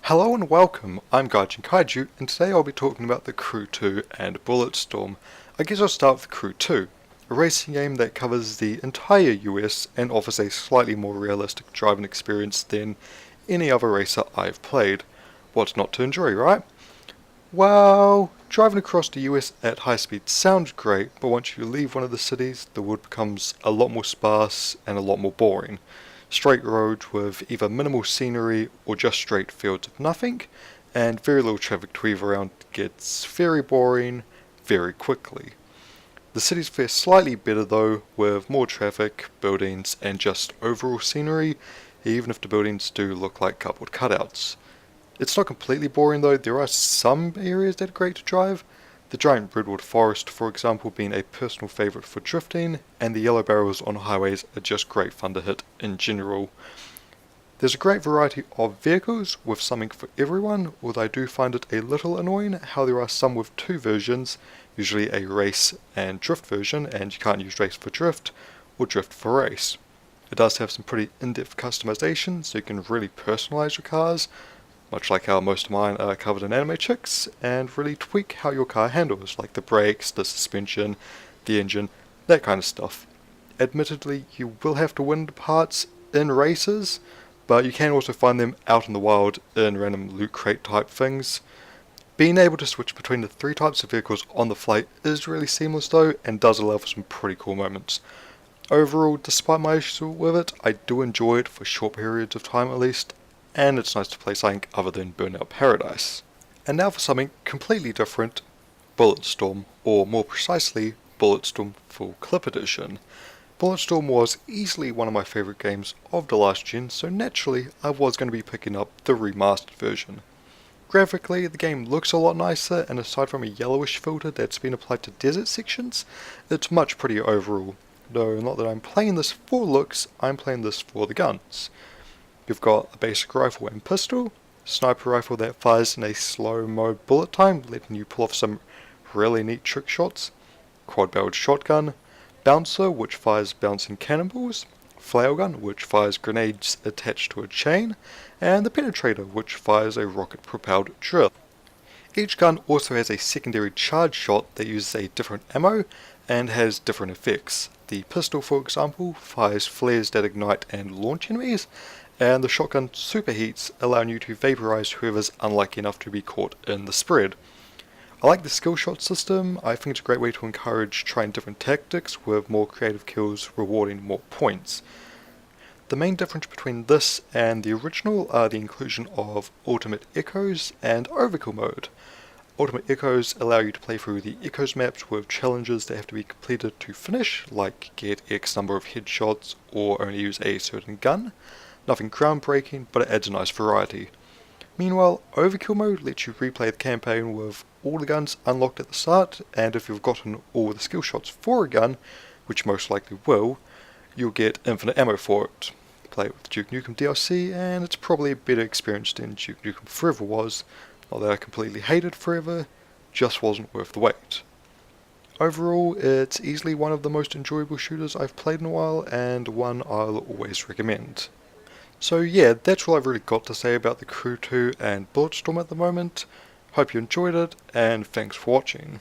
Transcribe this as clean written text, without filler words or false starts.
Hello and welcome, I'm Gaijins and today I'll be talking about the Crew 2 and Bulletstorm. I guess I'll start with Crew 2, a racing game that covers the entire US and offers a slightly more realistic driving experience than any other racer I've played. What's not to enjoy, right? Well, driving across the US at high speed sounds great, but once you leave one of the cities, the wood becomes a lot more sparse and a lot more boring. Straight roads with either minimal scenery or just straight fields of nothing, and very little traffic to weave around gets very boring very quickly. The cities fare slightly better though, with more traffic, buildings, and just overall scenery, even if the buildings do look like cardboard cutouts. It's not completely boring though, there are some areas that are great to drive. The giant redwood forest, for example, being a personal favourite for drifting, and the yellow barrels on highways are just great fun to hit in general. There's a great variety of vehicles with something for everyone, although I do find it a little annoying how there are some with two versions, usually a race and drift version, and you can't use race for drift or drift for race. It does have some pretty in-depth customization, so you can really personalise your cars, much like how most of mine are covered in anime chicks, and really tweak how your car handles, like the brakes, the suspension, the engine, that kind of stuff. Admittedly, you will have to win the parts in races, but you can also find them out in the wild in random loot crate type things. Being able to switch between the three types of vehicles on the fly is really seamless though, and does allow for some pretty cool moments. Overall, despite my issues with it, I do enjoy it for short periods of time at least, and it's nice to play something other than Burnout Paradise. And now for something completely different, Bulletstorm, or more precisely, Bulletstorm Full Clip Edition. Bulletstorm was easily one of my favourite games of the last gen, so naturally I was going to be picking up the remastered version. Graphically, the game looks a lot nicer, and aside from a yellowish filter that's been applied to desert sections, it's much prettier overall. Though not that I'm playing this for looks, I'm playing this for the guns. You've got a basic rifle and pistol, sniper rifle that fires in a slow mode bullet time, letting you pull off some really neat trick shots, quad-barreled shotgun, bouncer which fires bouncing cannonballs, flail gun which fires grenades attached to a chain, and the penetrator which fires a rocket-propelled drill. Each gun also has a secondary charge shot that uses a different ammo and has different effects. The pistol, for example, fires flares that ignite and launch enemies, and the shotgun superheats, allowing you to vaporize whoever's unlucky enough to be caught in the spread. I like the skill shot system. I think it's a great way to encourage trying different tactics with more creative kills rewarding more points. The main difference between this and the original are the inclusion of Ultimate Echoes and Overkill mode. Ultimate Echoes allow you to play through the Echoes maps with challenges that have to be completed to finish, like get X number of headshots or only use a certain gun. Nothing groundbreaking, but it adds a nice variety. Meanwhile, Overkill mode lets you replay the campaign with all the guns unlocked at the start, and if you've gotten all the skill shots for a gun, which most likely will, you'll get infinite ammo for it. Play it with Duke Nukem DLC, and it's probably a better experience than Duke Nukem Forever was. Not that I completely hated Forever, just wasn't worth the wait. Overall, it's easily one of the most enjoyable shooters I've played in a while, and one I'll always recommend. So yeah, that's all I've really got to say about the Crew 2 and Bulletstorm at the moment. Hope you enjoyed it, and thanks for watching.